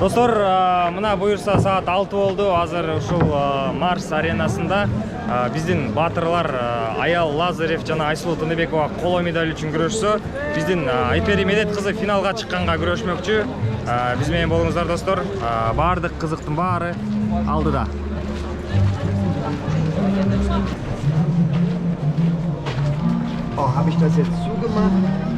Достор, мына буюрса саат 6 болду. Азыр ушул Марс аренасында биздин батырлар Айаал, Лазарев жана Айсулуу Тыныбекова коло медаль үчүн күрөшсө, биздин Айпери Медет кызы финалга чыкканга күрөшмөкчү. Биз менен болуңуздар достор. Баардык кызыктын баары алдыда. Habe ich das jetzt zugemacht?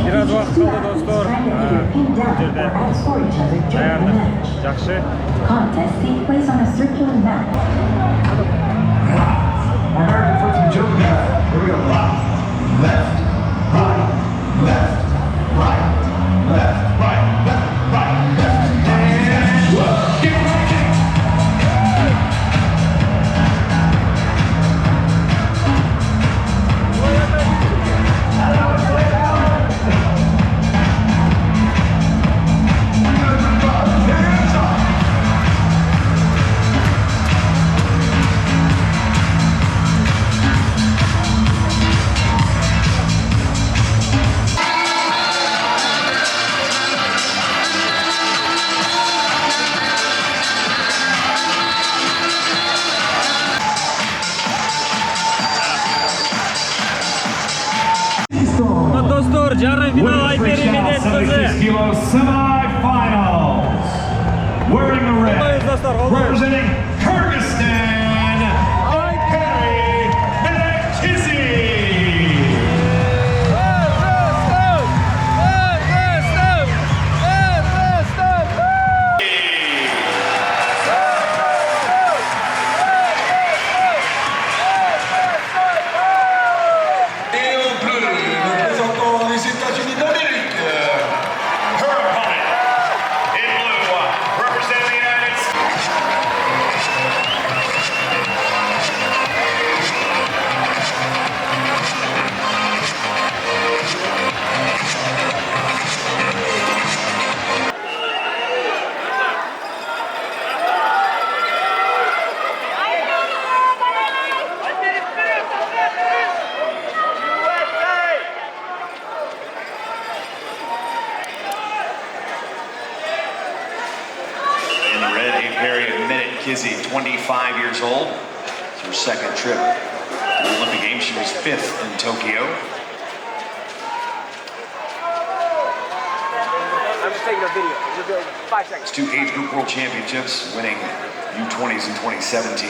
Biraz vaqt qoldi dostlar. Bu yerda tayyorlik yaxshi. Contest takes place on a circular map. American football joke. Here we go. Left, right, left, right, left, right, left, right, left, and kick. Dostlar, yarım final Ayperi Medет kızı. Semifinals. Wearing the red, representing Kyrgyzstan, Ayperi Medet. Kizzy, 25 years old. It's her second trip to the Olympic Games. She was 5th in Tokyo. I'm just taking a video. You'll be 5 seconds. 2 age group world championships, winning U20s in 2017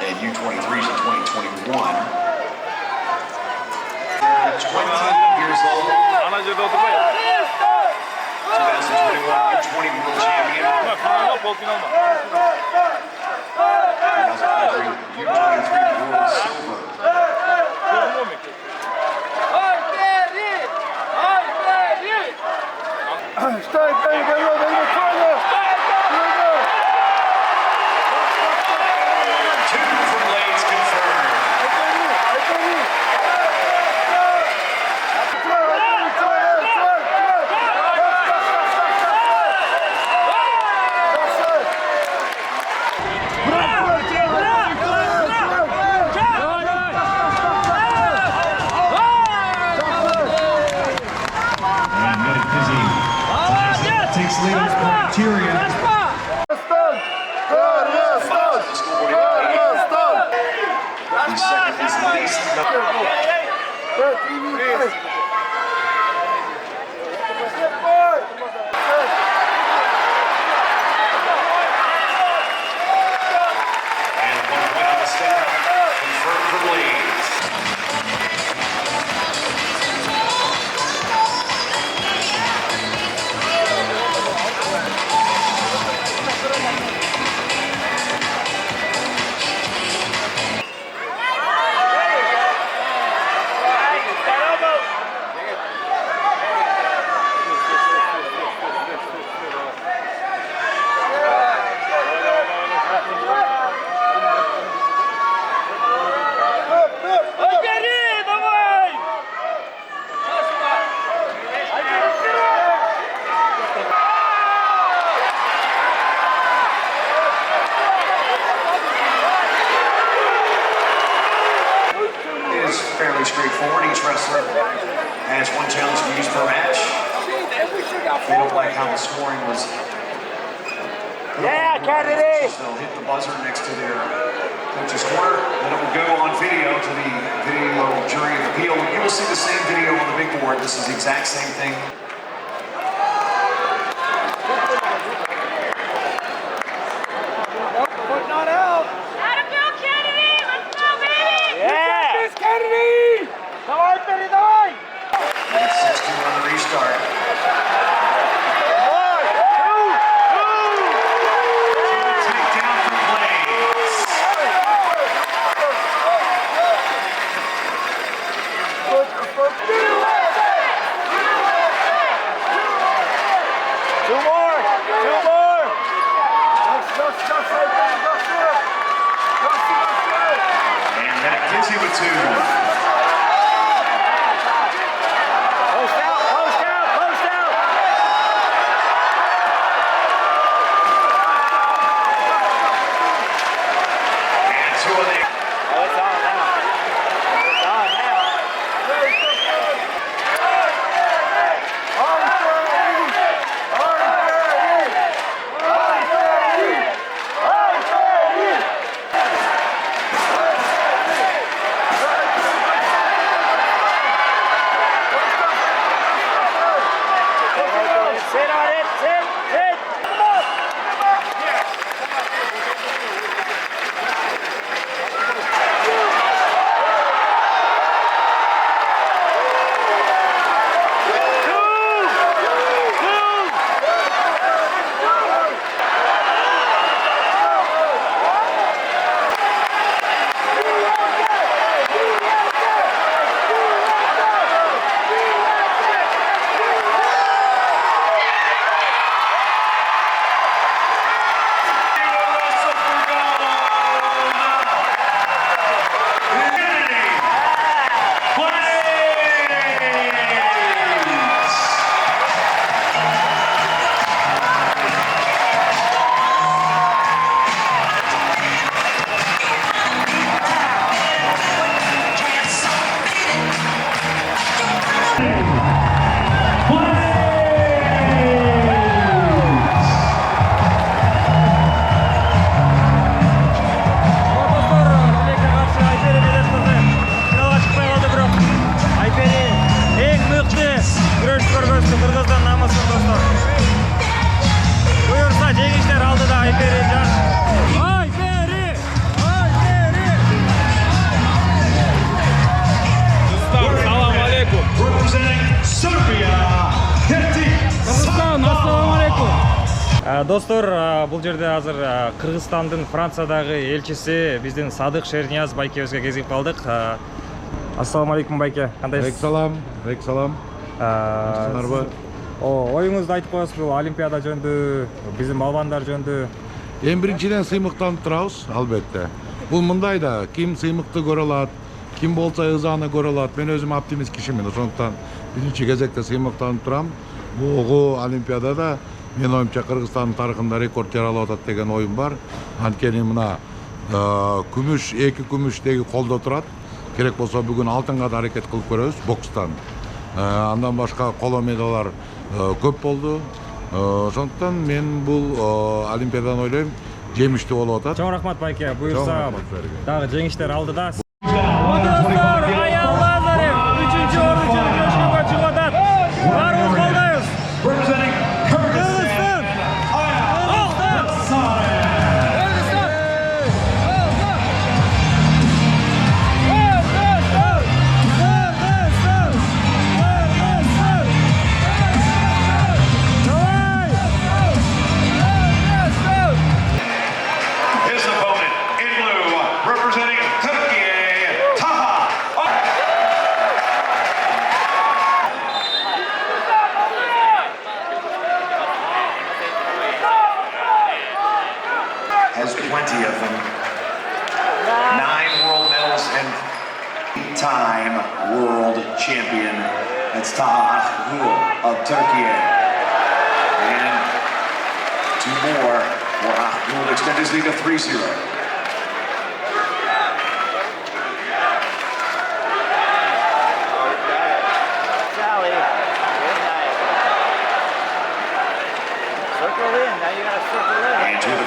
and U23s in 2021. 20 years old. 2021 U20 world champion. 2023 U23 world silver. straightforward. Each wrestler has one challenge to use per match. They don't like how the scoring was. Yeah, Kennedy! So they'll hit the buzzer next to their coach's corner. Then it will go on video to the video jury of appeal. You will see the same video on the big board. This is the exact same thing. Not out! Atta go, Kennedy! Let's go, baby! Yeah! This Kennedy! Давай, передай! 6-2 on the restart. Takedown for plays. Two more! Two more! And that gives you a 2. Post out! Post out! Post out! And 2 of the. Oh, it's on now. It's on now. Sit on it! Sit! Sit! Достор, бул жерде азыр Кыргызстандын Франциядагы элчиси биздин Садык Шернияз байкебизге кезип калдык. Ассаламу алейкум байке, кандайсыз? Алейкум салам. Нашсыңарбы? Оюңузду айтып коесузбу, бул Олимпиада жөнүндө, биздин балбандар жөнүндө. Эң биринчиден сыймыктанып турабыз, албетте. Бул мындай да, ким сыймыкты көрө алат, ким болсо ызаны көрө алат. Мен өзүм оптимист кишимин, ошондуктан биринчи кезекте сыймыктанып турам. Бул Олимпиадада мен оюмча Кыргызстандын тарыхында рекорд жаралып атат деген оюм бар. Анткени мына күмүш, 2 күмүштеги колдо турат. Керек болсо бүгүн алтынга да аракет кылып көрөбүз бокстан. Андан башка коло медалдар көп болду. Ошондуктан мен бул Олимпиадан ойлойм жемиштүү болуп атат. Чоң рахмат байке, буюрса дагы жеңиштер алдыда. Айаал Лазарев 3-чү орун үчүн күрөшкөнгө чыгып атат. Баарыбыз колдойбуз. Representing Kyrgyzstan, Ayaal Asanalia. His opponent in blue, representing Turkey, Taha. Has plenty of them. 9 world medals and 8-time world champion. That's Taha of Turkey. And 2 more will extend his lead to 3-0.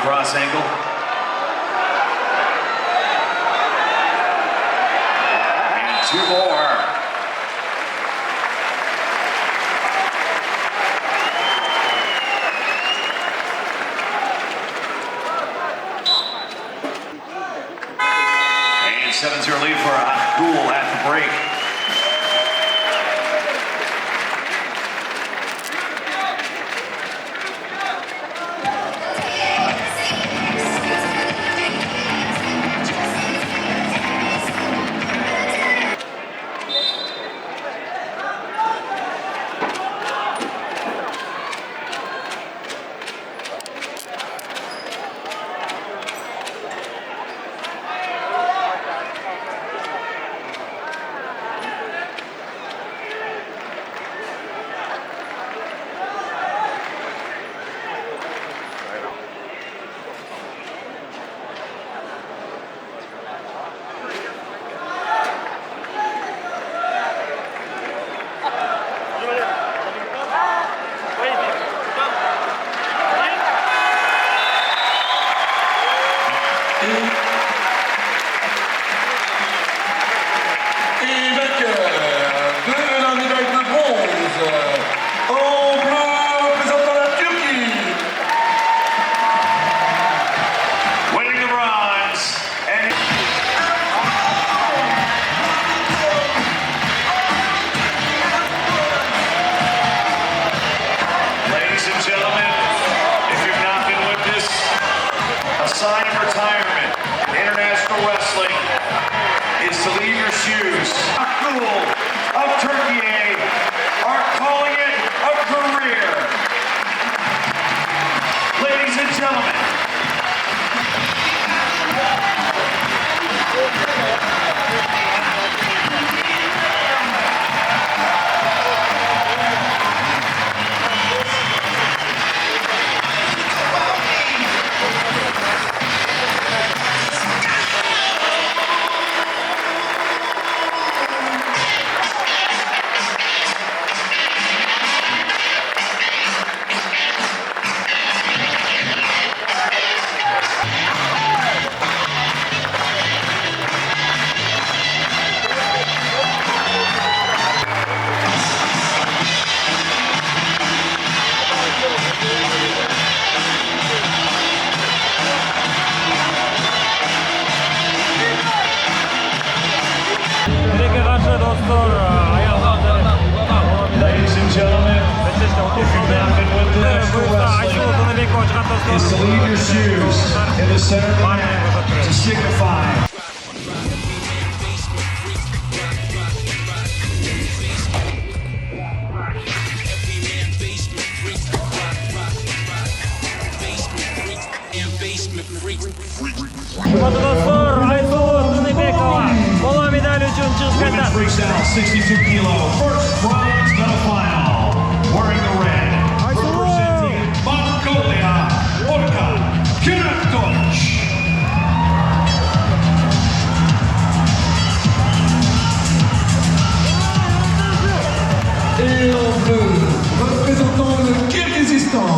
cross ankle. And two more. And 7-0 lead for Уулу at the break. Is to leave your shoes in the center of the mat to signify. Достор, Айсулуу, Тыныбекова, қола медаль үшін шығып кетті. Women's freestyle 62 kilo, first bronze medal final. Wearing the red, representing Mongolia, Kairat. Et en bleu, représentant le Kirghizistan.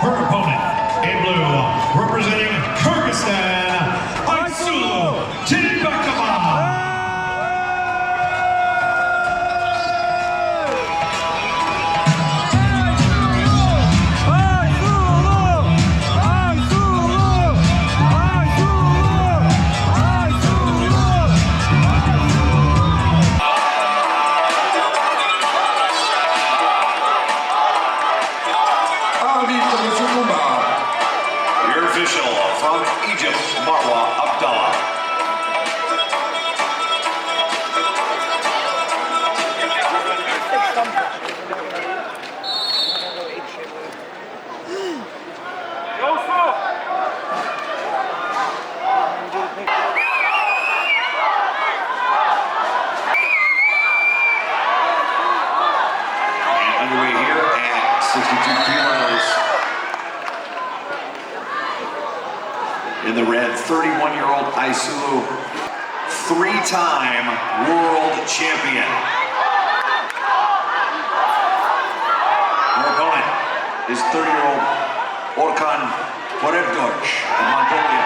Her opponent in blue, representing Kyrgyzstan, Aysuluu, Tыныбекова. From Egypt, Marwa Abdallah. And underway here at 62 kilos. In the red, 31-year-old Aisulуу, three-time world champion. Her opponent is 30-year-old Orkan Operator of Mongolia.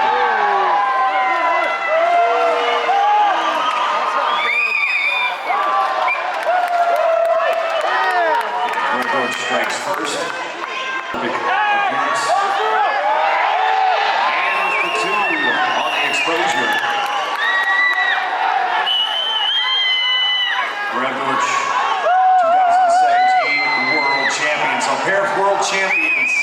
Operator strikes first. Appearance. And the two on the exposure. Operator, 2017 World Champions. A pair of World Champions.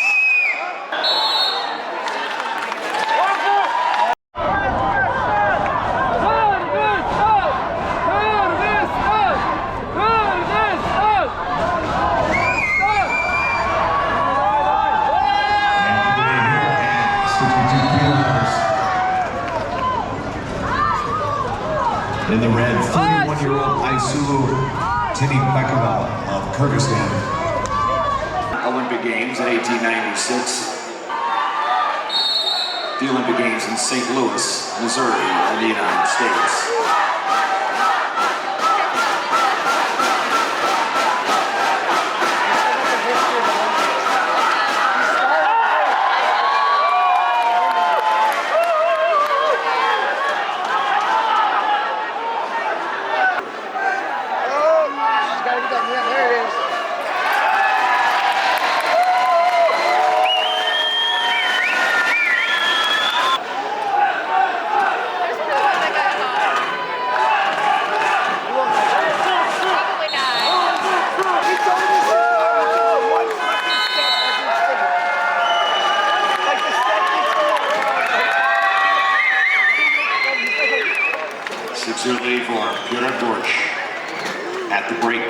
In the red, 31-year-old Aisuluu of Kyrgyzstan. Olympic Games in 1896. The Olympic Games in St. Louis, Missouri, in the United States. Lead for Operator at the break.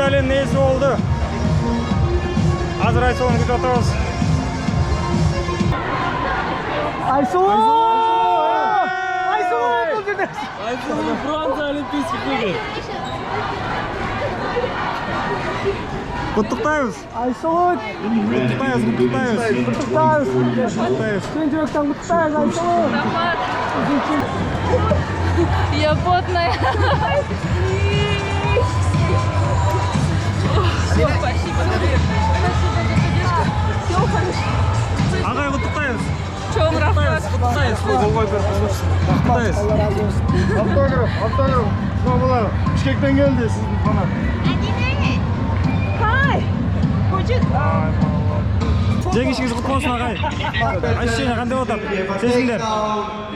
медалинин ээси болду. Азыр Айсулууну күтүп атабыз. Айсулуу бул жерде. Айсулуу Франция олимпийский клубу. Куттуктайбыз. Айсулуу. Куттуктайбыз. Чын жүрөктөн куттуктайбыз Айсулуу. Я потная. Все, спасибо. Все хорошо. Агай куттуктайбыз. Чоң рахмат. Автограф. Мына Бишкектен келди сиздин фанат. Хай. Хочет. Жеңишиңиз куттуу болсун агай. Ощущение кандай болуп атат? Сезимдер.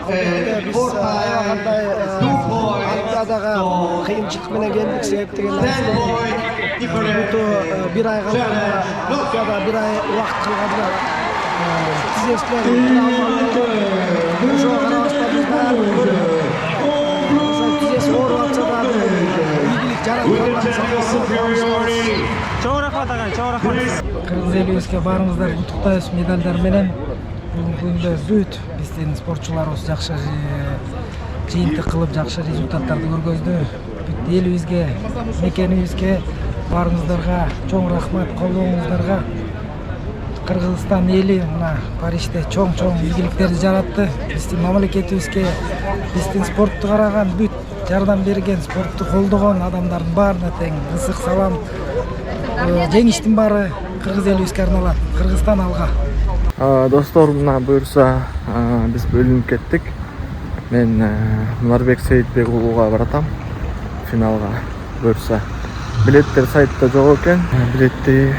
Биз аябагандай Олимпиадага кыйынчылык менен келдик, себептеген бир ай калганда Олимпиада бир ай убакыт калганда тизесинен ошого карабастан баары тизеси ооруп атса дагы ийгилик жараткан. Чоң рахмат агай, чоң рахмат. Кыргыз элибизге баарыңыздар куттуктайбыз медалдар менен. Бүгүнкү күндө бүт биздин спортчуларыбыз жакшы жыйынтык кылып, жакшы результаттарды көргөздү. Бүт элибизге, мекенибизге баарыңыздарга чоң рахмат, колдооңуздарга. Кыргызстан эли мына Парижде чоң ийгиликтерди жаратты. Биздин мамлекетибизге, биздин спортту караган, бүт жардам берген, спортту колдогон адамдардын баарына тең ысык салам. Жеңиштин баары кыргыз элибизге арналат. Кыргызстан алга. Достор, мына буюрса биз бөлүнүп кеттик. Мен Мунарбек Сейитбек Уулуга баратам финалга. Буюрса билеттер сайтта жок экен. Билетти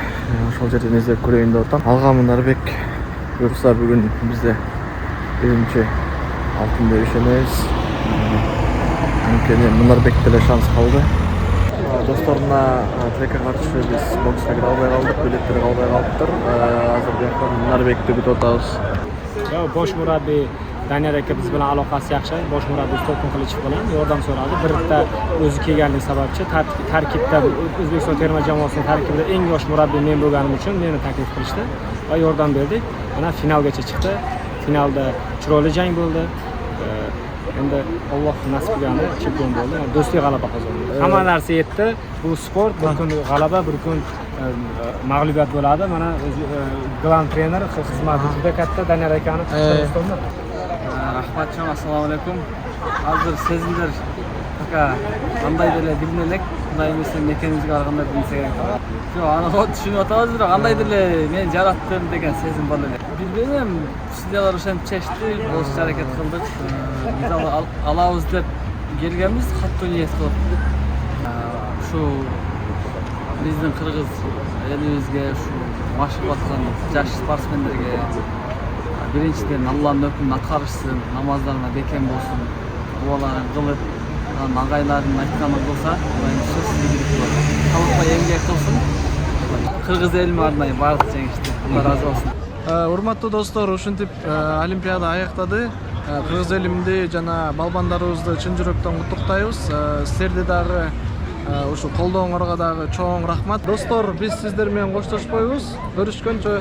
ошол жерден издеп көрөйүн деп атам. Алга Мунарбек буюрса бүгүн бизде биринчи алтын деп ишенебиз. Анткени Мунарбекте эле шанс калды. Достор, мына тилекке каршы биз бокска кире албай калдык, билеттер калбай калыптыр. Азыр Мунарбекти күтүп атабыз. Bosh murabbiy Daniyar aka biz bilan aloqasi yaxshi. Bosh murabbiy To'lqin Qilichev bilan yordam so'radi. Birda o'zi kelganligi sababchi tarkibda O'zbekiston terma jamoasining tarkibida eng yosh murabbiy men bo'lganim uchun meni taklif qilishdi va yordam berdik. Mana finalgacha chiqdi. Finalda chiroyli jang bo'ldi. Endi Alloh nasib qilgani chempion bo'ldi. Do'stlik g'alaba qozondi. Hamma narsa yetdi. Bu sport, bir kun g'alaba, bir kun mag'lubiyat bo'ladi. Mana grand trener xizmati juda katta Daniyar akani Qirg'izistonda. Rahmatjon, assalomu alaykum. Hozir sezimlar aka qandaydir bilin elek, bunday emesa mekanimizga qaraganda bilsa kerak. Shu ana tushunib o'tamiz, biroq qandaydir men jaratdim degan sezim bor edi. Bilmayman, sizlar o'shancha chechdi, o'z harakat qildik. Biz alamiz deb kelganmiz, hatto niyat qilib. Shu bizning Qirg'iz elimizga shu mashq qilgan yosh sportsmenlarga birinchidan Allohning hukmini atqarishsin, namozlarına bekem bo'lsin, duolarni qilib, ағайлардың aytganini qilsa, shu sizga bo'ladi. Xalqqa emgak qilsin. Qirg'iz elime arnayı bardıq жеңишти. Allah razı olsun. Урматтуу достор, ушинтип Олимпиада аяктады. Кыргыз элимди жана балбандарыбызды чын жүрөктөн куттуктайбыз. Силерди дагы ушу колдооңорго дагы чоң рахмат. Достор, биз сиздер менен коштошпойбуз. Көрүшкөнчө.